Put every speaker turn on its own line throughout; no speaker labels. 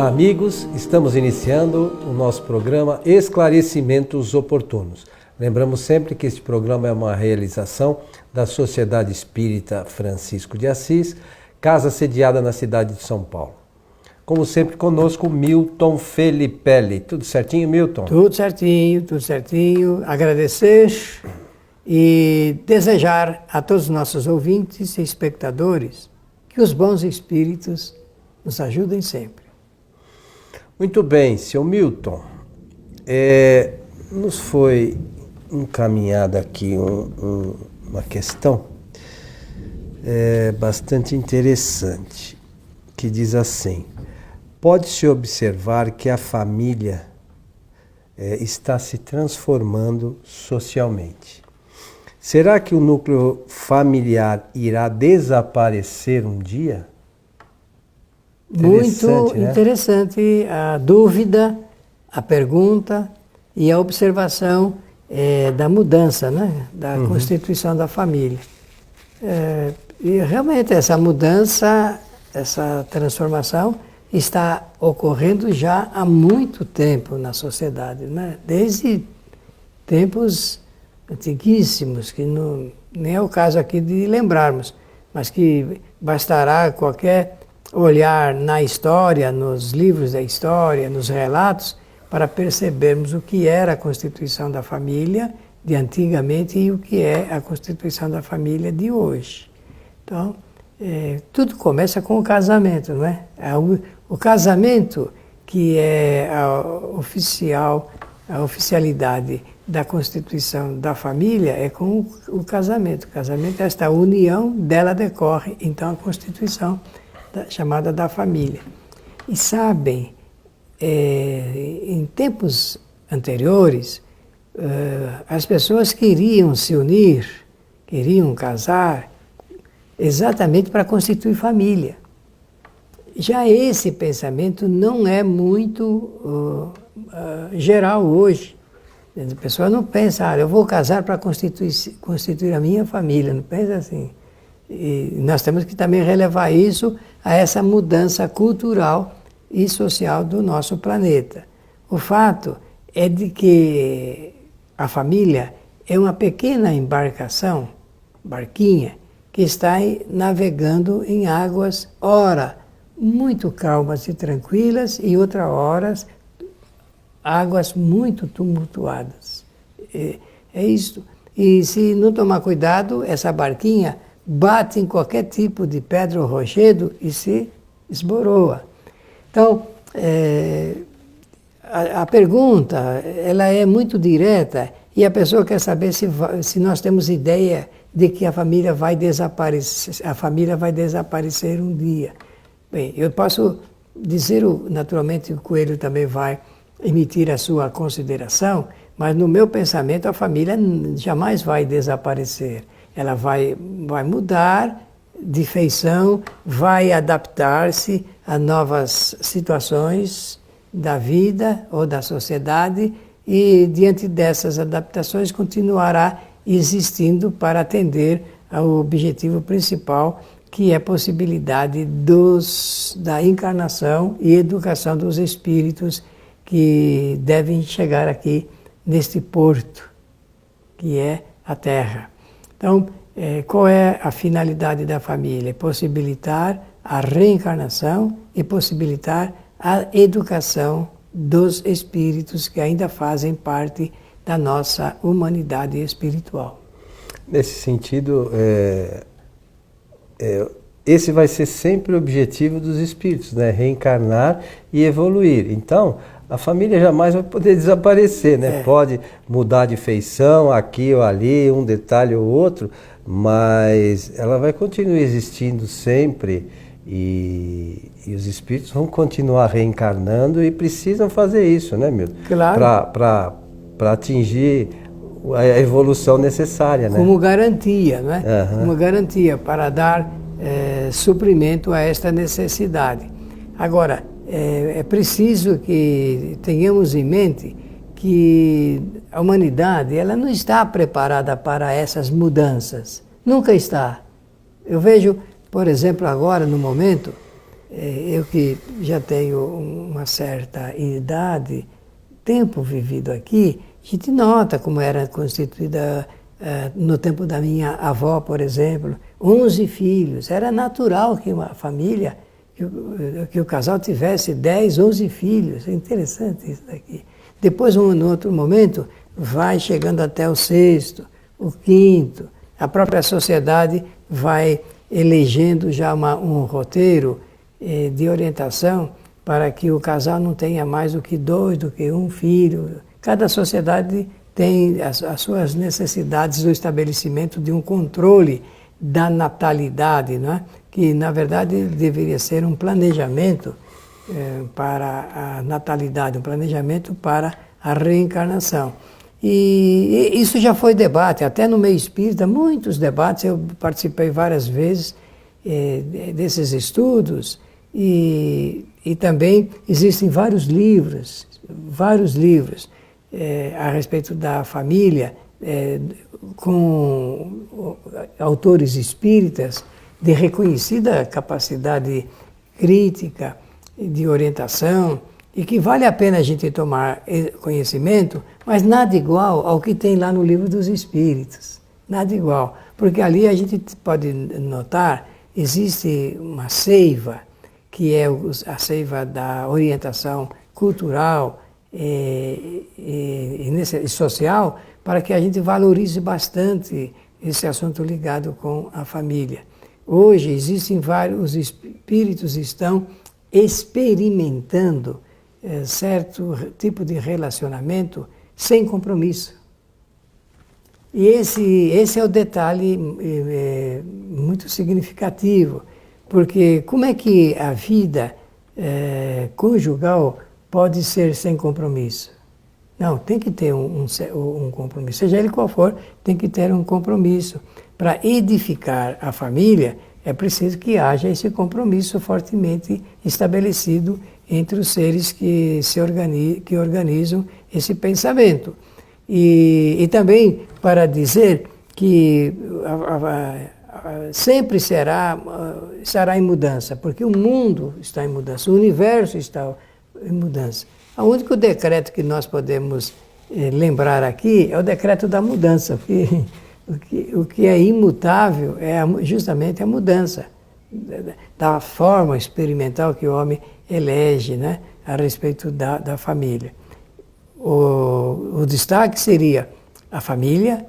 Olá, amigos. Estamos iniciando o nosso programa Esclarecimentos Oportunos. Lembramos sempre que este programa é uma realização da Sociedade Espírita Francisco de Assis, casa sediada na cidade de São Paulo. Como sempre, conosco Milton Felipelli. Tudo certinho, Milton?
Tudo certinho, tudo certinho. Agradecer e desejar a todos os nossos ouvintes e espectadores que os bons espíritos nos ajudem sempre.
Muito bem, seu Milton. Nos foi encaminhada aqui uma questão bastante interessante, que diz assim: pode-se observar que a família está se transformando socialmente. Será que o núcleo familiar irá desaparecer um dia?
Muito interessante a dúvida, a pergunta e a observação da mudança, né? Da constituição da família. E realmente essa mudança, essa transformação está ocorrendo já há muito tempo na sociedade, né? Desde tempos antiguíssimos, que nem é o caso aqui de lembrarmos, mas que bastará qualquer olhar na história, nos livros da história, nos relatos, para percebermos o que era a constituição da família de antigamente e o que é a constituição da família de hoje. Então, tudo começa com o casamento, não é? O casamento, que é a oficialidade da constituição da família, é com o casamento. O casamento, esta união, dela decorre, então, a constituição chamada da família. E sabem, em tempos anteriores, as pessoas queriam se unir, queriam casar, exatamente para constituir família. Já esse pensamento não é muito geral hoje. A pessoa não pensa, eu vou casar para constituir a minha família, não pensa assim. E nós temos que também relevar isso a essa mudança cultural e social do nosso planeta. O fato é de que a família é uma pequena embarcação, barquinha, que está navegando em águas, ora muito calmas e tranquilas, e outra horas águas muito tumultuadas. É isso. E se não tomar cuidado, essa barquinha bate em qualquer tipo de pedra ou rochedo e se esboroa. Então, a pergunta ela é muito direta e a pessoa quer saber se nós temos ideia de que a família vai desaparecer um dia. Bem, eu posso dizer, naturalmente o Coelho também vai emitir a sua consideração, mas no meu pensamento a família jamais vai desaparecer. Ela vai mudar de feição, vai adaptar-se a novas situações da vida ou da sociedade e, diante dessas adaptações, continuará existindo para atender ao objetivo principal, que é a possibilidade da encarnação e educação dos espíritos que devem chegar aqui neste porto, que é a Terra. Então, qual é a finalidade da família? Possibilitar a reencarnação e possibilitar a educação dos espíritos que ainda fazem parte da nossa humanidade espiritual.
Nesse sentido, esse vai ser sempre o objetivo dos espíritos, né? Reencarnar e evoluir. Então, a família jamais vai poder desaparecer, né? Pode mudar de feição aqui ou ali, um detalhe ou outro, mas ela vai continuar existindo sempre e os espíritos vão continuar reencarnando e precisam fazer isso, né, Milton?
Claro.
Para atingir a evolução necessária, né?
Como garantia, né? Uma garantia para dar suprimento a esta necessidade. Agora, é preciso que tenhamos em mente que a humanidade ela não está preparada para essas mudanças. Nunca está. Eu vejo, por exemplo, agora, no momento, Eu que já tenho uma certa idade, tempo vivido aqui, a gente nota como era constituída no tempo da minha avó, por exemplo, 11 filhos. Era natural que uma família, que o casal tivesse 10, 11 filhos. É interessante isso daqui. Depois, no outro momento, vai chegando até o sexto, o quinto. A própria sociedade vai elegendo já um roteiro de orientação para que o casal não tenha mais do que 2, do que 1 filho. Cada sociedade tem as suas necessidades do estabelecimento de um controle da natalidade, não é? Que na verdade deveria ser um planejamento para a natalidade, um planejamento para a reencarnação. E isso já foi debate, até no meio espírita, muitos debates, eu participei várias vezes desses estudos e também existem vários livros a respeito da família, com autores espíritas de reconhecida capacidade crítica, de orientação, e que vale a pena a gente tomar conhecimento, mas nada igual ao que tem lá no Livro dos Espíritos. Nada igual. Porque ali a gente pode notar, existe uma seiva, que é a seiva da orientação cultural e social, para que a gente valorize bastante esse assunto ligado com a família. Hoje existem vários espíritos estão experimentando certo tipo de relacionamento sem compromisso. E esse é o detalhe muito significativo, porque como é que a vida conjugal pode ser sem compromisso? Não, tem que ter um compromisso, seja ele qual for, tem que ter um compromisso. Para edificar a família, é preciso que haja esse compromisso fortemente estabelecido entre os seres que organizam esse pensamento. E também para dizer que sempre estará em mudança, porque o mundo está em mudança, o universo está em mudança. O único decreto que nós podemos lembrar aqui é o decreto da mudança, porque o que é imutável é justamente a mudança da forma experimental que o homem elege, né, a respeito da família. O destaque seria: a família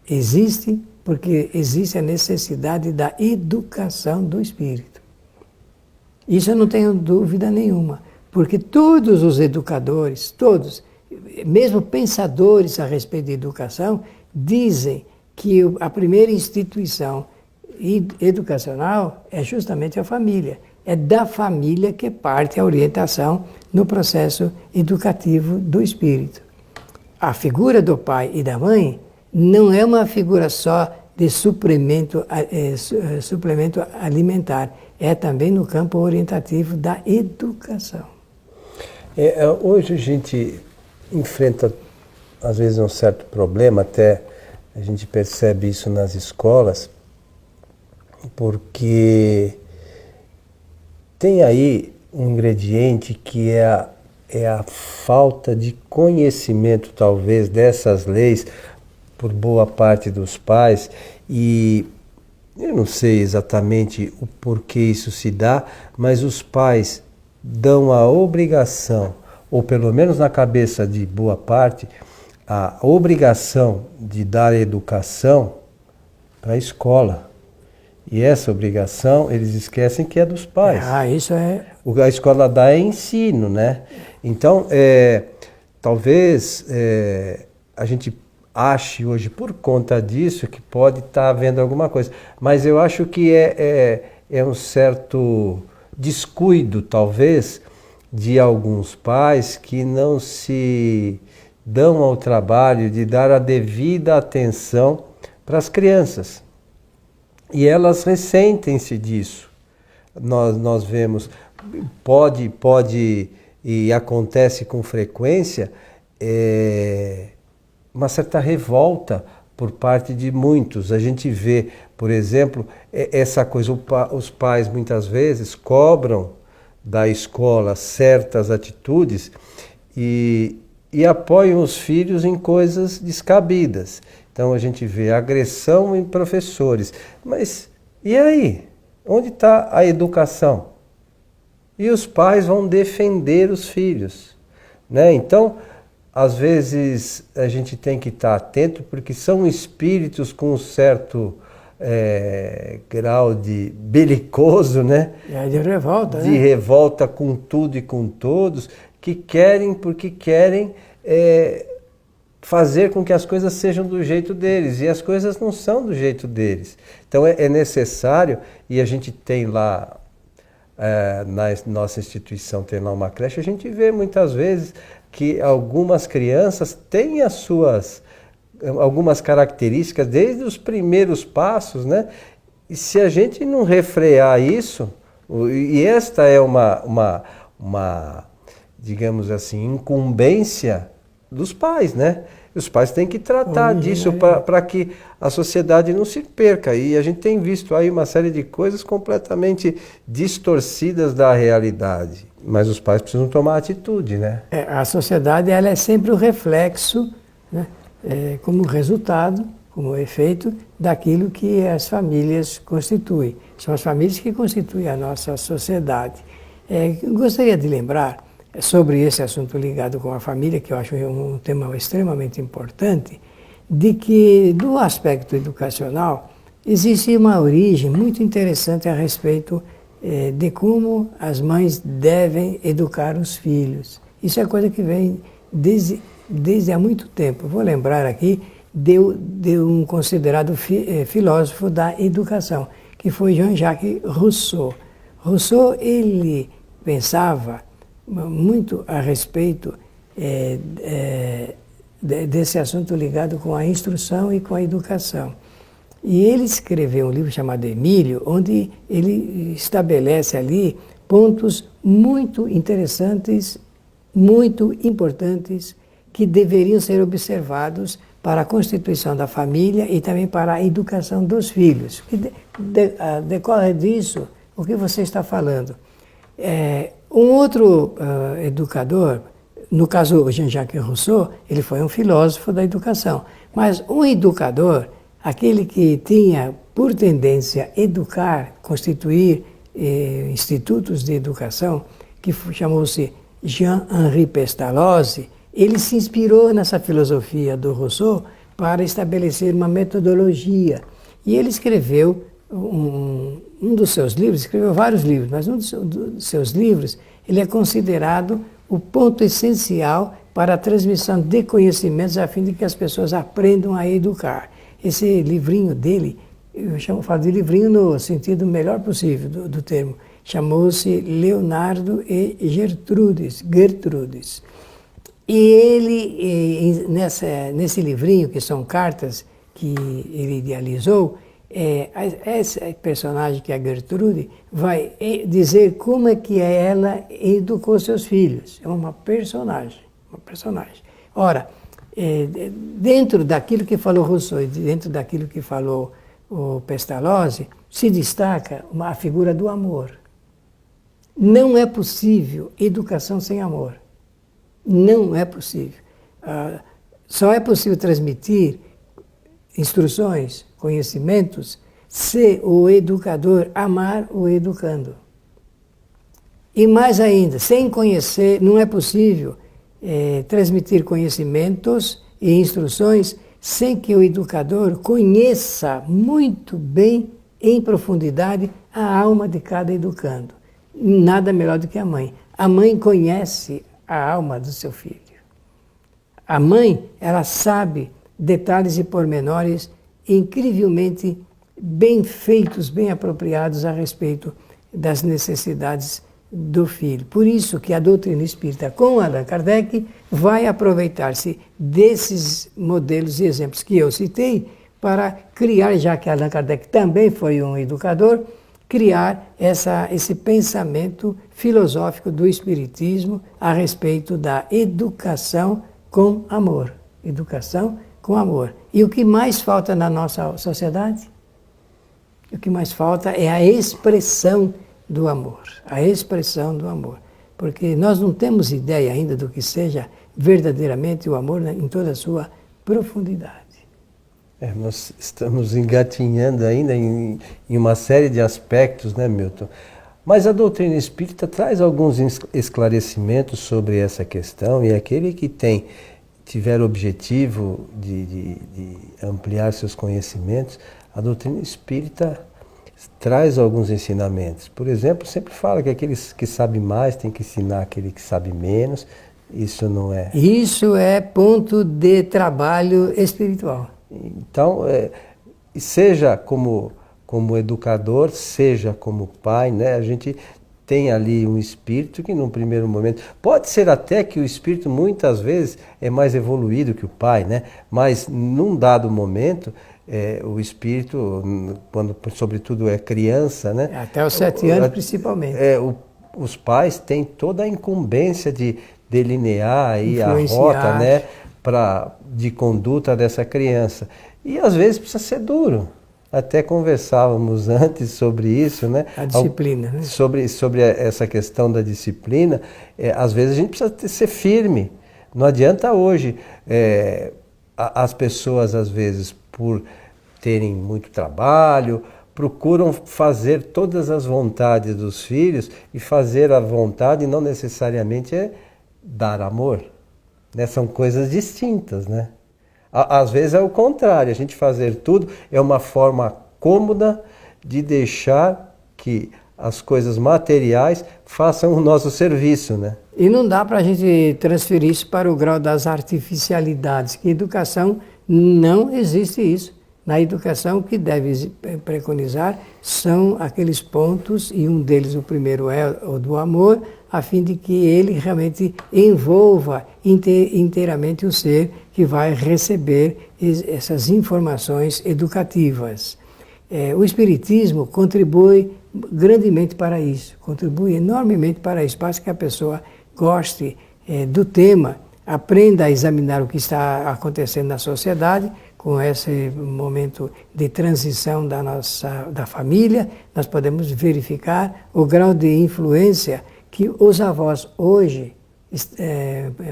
existe porque existe a necessidade da educação do espírito. Isso eu não tenho dúvida nenhuma, porque todos os educadores, todos, mesmo pensadores a respeito de educação, dizem que a primeira instituição educacional é justamente a família. É da família que parte a orientação no processo educativo do espírito. A figura do pai e da mãe não é uma figura só de suplemento alimentar, é também no campo orientativo da educação.
Hoje a gente enfrenta, às vezes, um certo problema, até a gente percebe isso nas escolas, porque tem aí um ingrediente que é a falta de conhecimento, talvez, dessas leis por boa parte dos pais, e eu não sei exatamente o porquê isso se dá, mas os pais dão a obrigação, ou pelo menos na cabeça de boa parte, a obrigação de dar educação para a escola. E essa obrigação, eles esquecem que é dos pais.
Isso é...
A escola dá ensino, né? Então, talvez a gente ache hoje, por conta disso, que pode estar havendo alguma coisa. Mas eu acho que é um certo descuido, talvez, de alguns pais que não se dão ao trabalho de dar a devida atenção para as crianças. E elas ressentem-se disso. Nós vemos, pode e acontece com frequência, uma certa revolta por parte de muitos. A gente vê, por exemplo, essa coisa, os pais muitas vezes cobram da escola certas atitudes e apoiam os filhos em coisas descabidas. Então a gente vê agressão em professores. Mas e aí? Onde está a educação? E os pais vão defender os filhos, né? Então, às vezes a gente tem que estar atento porque são espíritos com um certo grau de belicoso, né?
De revolta,
de
né?
revolta com tudo e com todos, que querem porque querem fazer com que as coisas sejam do jeito deles, e as coisas não são do jeito deles. Então é necessário, e a gente tem lá, na nossa instituição tem lá uma creche, a gente vê muitas vezes que algumas crianças têm as suas algumas características desde os primeiros passos, né? E se a gente não refrear isso, e esta é uma digamos assim, incumbência dos pais, né? Os pais têm que tratar disso para que a sociedade não se perca. E a gente tem visto aí uma série de coisas completamente distorcidas da realidade. Mas os pais precisam tomar atitude, né?
A sociedade ela é sempre o reflexo, né? Como resultado, como efeito daquilo que as famílias constituem. São as famílias que constituem a nossa sociedade. Gostaria de lembrar sobre esse assunto ligado com a família, que eu acho um tema extremamente importante, de que, do aspecto educacional, existe uma origem muito interessante a respeito de como as mães devem educar os filhos. Isso é coisa que vem desde há muito tempo. Vou lembrar aqui de um considerado filósofo da educação, que foi Jean-Jacques Rousseau. Rousseau, ele pensava muito a respeito desse assunto ligado com a instrução e com a educação. E ele escreveu um livro chamado Emílio, onde ele estabelece ali pontos muito interessantes, muito importantes, que deveriam ser observados para a constituição da família e também para a educação dos filhos. Decorre disso o que você está falando. Um outro educador, no caso Jean-Jacques Rousseau, ele foi um filósofo da educação, mas um educador, aquele que tinha por tendência educar, constituir institutos de educação, que chamou-se Jean-Henri Pestalozzi, ele se inspirou nessa filosofia do Rousseau para estabelecer uma metodologia. E ele escreveu um dos seus livros, escreveu vários livros, mas um dos seus livros, ele é considerado o ponto essencial para a transmissão de conhecimentos a fim de que as pessoas aprendam a educar. Esse livrinho dele, falo de livrinho no sentido melhor possível do termo, chamou-se Leonardo e Gertrudes. E ele, nesse livrinho, que são cartas que ele idealizou, essa personagem, que é a Gertrude, vai dizer como é que ela educou seus filhos. É uma personagem. Ora, dentro daquilo que falou Rousseau e dentro daquilo que falou o Pestalozzi, se destaca a figura do amor. Não é possível educação sem amor. Não é possível. Só é possível transmitir instruções, conhecimentos, se o educador amar o educando. E mais ainda, sem conhecer, não é possível transmitir conhecimentos e instruções sem que o educador conheça muito bem, em profundidade, a alma de cada educando. Nada melhor do que a mãe. A mãe conhece a alma do seu filho. A mãe, ela sabe detalhes e pormenores incrivelmente bem feitos, bem apropriados a respeito das necessidades do filho. Por isso que a doutrina espírita, com Allan Kardec, vai aproveitar-se desses modelos e exemplos que eu citei para criar, já que Allan Kardec também foi um educador, criar esse pensamento filosófico do Espiritismo a respeito da educação com amor. Educação com amor. E o que mais falta na nossa sociedade? O que mais falta é a expressão do amor, a expressão do amor. Porque nós não temos ideia ainda do que seja verdadeiramente o amor em toda a sua profundidade.
Nós estamos engatinhando ainda em uma série de aspectos, né, Milton? Mas a doutrina espírita traz alguns esclarecimentos sobre essa questão, e aquele que tiver o objetivo de ampliar seus conhecimentos, a doutrina espírita traz alguns ensinamentos. Por exemplo, sempre fala que aqueles que sabem mais têm que ensinar aquele que sabe menos. Isso não é...
Isso é ponto de trabalho espiritual.
Então, seja como educador, seja como pai, né? A gente tem ali um espírito que num primeiro momento... Pode ser até que o espírito muitas vezes é mais evoluído que o pai, né? Mas num dado momento... o espírito, quando sobretudo é criança, né?
Até os 7 anos principalmente.
Os pais têm toda a incumbência de delinear aí a rota, né, de conduta dessa criança. E às vezes precisa ser duro. Até conversávamos antes sobre isso, né?
A disciplina, né?
Sobre essa questão da disciplina. Às vezes a gente precisa ser firme. Não adianta hoje as pessoas, às vezes, por terem muito trabalho, procuram fazer todas as vontades dos filhos, e fazer a vontade não necessariamente é dar amor, né? São coisas distintas, né? Às vezes é o contrário, a gente fazer tudo é uma forma cômoda de deixar que as coisas materiais façam o nosso serviço, né?
E não dá para a gente transferir isso para o grau das artificialidades, que educação não existe isso. Na educação, o que deve preconizar são aqueles pontos, e um deles, o primeiro, é o do amor, a fim de que ele realmente envolva inteiramente o ser que vai receber essas informações educativas. O Espiritismo contribui grandemente para isso, contribui enormemente para isso. Basta que a pessoa goste do tema, aprenda a examinar o que está acontecendo na sociedade. Com esse momento de transição da família, nós podemos verificar o grau de influência que os avós hoje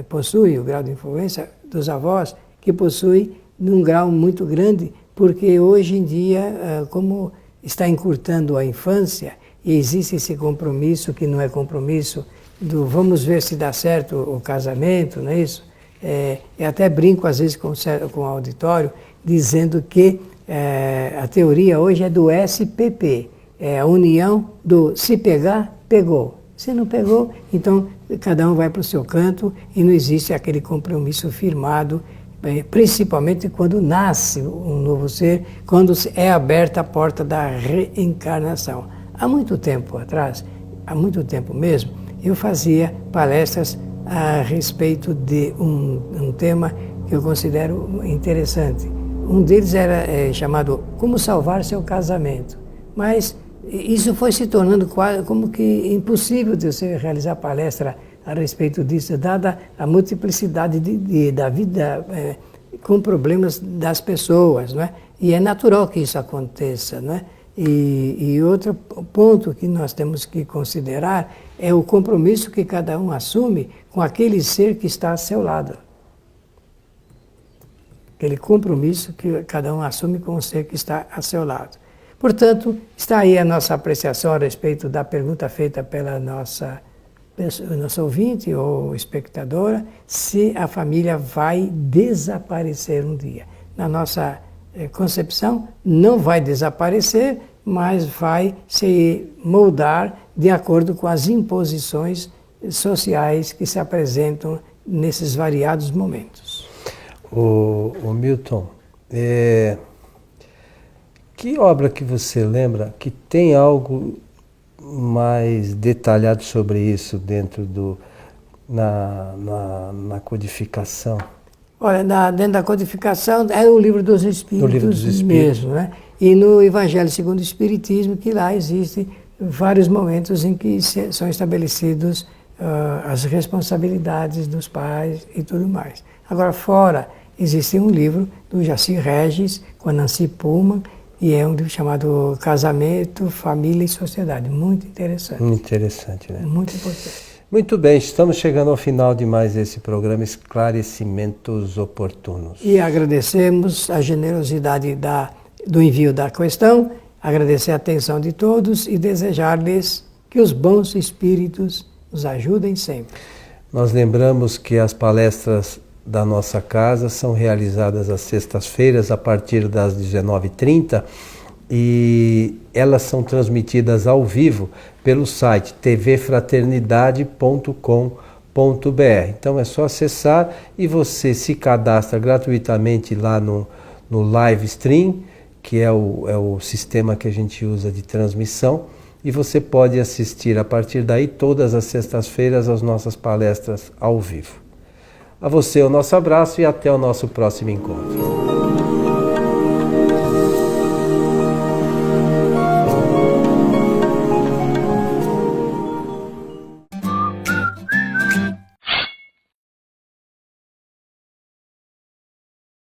possuem, o grau de influência dos avós que possuem num grau muito grande, porque hoje em dia, como está encurtando a infância, e existe esse compromisso que não é compromisso do vamos ver se dá certo o casamento, não é isso? Eu até brinco às vezes com o auditório, dizendo que a teoria hoje é do SPP, é a união do se pegar, pegou. Se não pegou, então cada um vai para o seu canto e não existe aquele compromisso firmado, principalmente quando nasce um novo ser, quando é aberta a porta da reencarnação. Há muito tempo atrás, há muito tempo mesmo, eu fazia palestras a respeito de um tema que eu considero interessante. Um deles era chamado Como Salvar Seu Casamento. Mas isso foi se tornando quase como que impossível de você realizar palestra a respeito disso, dada a multiplicidade da vida com problemas das pessoas, não é? E é natural que isso aconteça, não é? E outro ponto que nós temos que considerar é o compromisso que cada um assume com aquele ser que está ao seu lado. Aquele compromisso que cada um assume com o ser que está ao seu lado. Portanto, está aí a nossa apreciação a respeito da pergunta feita pela nossa ouvinte ou espectadora, se a família vai desaparecer um dia. Na nossa concepção, não vai desaparecer, mas vai se moldar de acordo com as imposições sociais que se apresentam nesses variados momentos.
O Milton, que obra que você lembra que tem algo mais detalhado sobre isso dentro na codificação?
Olha, dentro da codificação é o Livro dos Espíritos, mesmo, né? E no Evangelho segundo o Espiritismo, que lá existem vários momentos em que são estabelecidos as responsabilidades dos pais e tudo mais. Agora, fora, existe um livro do Jaci Regis, com a Nancy Pullman, E é um livro chamado Casamento, Família e Sociedade. Muito interessante.
Interessante, né?
Muito importante.
Muito bem, estamos chegando ao final de mais esse programa Esclarecimentos Oportunos.
E agradecemos a generosidade do envio da questão, agradecer a atenção de todos e desejar-lhes que os bons espíritos nos ajudem sempre.
Nós lembramos que as palestras da nossa casa são realizadas às sextas-feiras a partir das 19h30 e elas são transmitidas ao vivo pelo site tvfraternidade.com.br. Então é só acessar e você se cadastra gratuitamente lá no live stream, que é o sistema que a gente usa de transmissão, e você pode assistir a partir daí todas as sextas-feiras as nossas palestras ao vivo. A você o nosso abraço e até o nosso próximo encontro.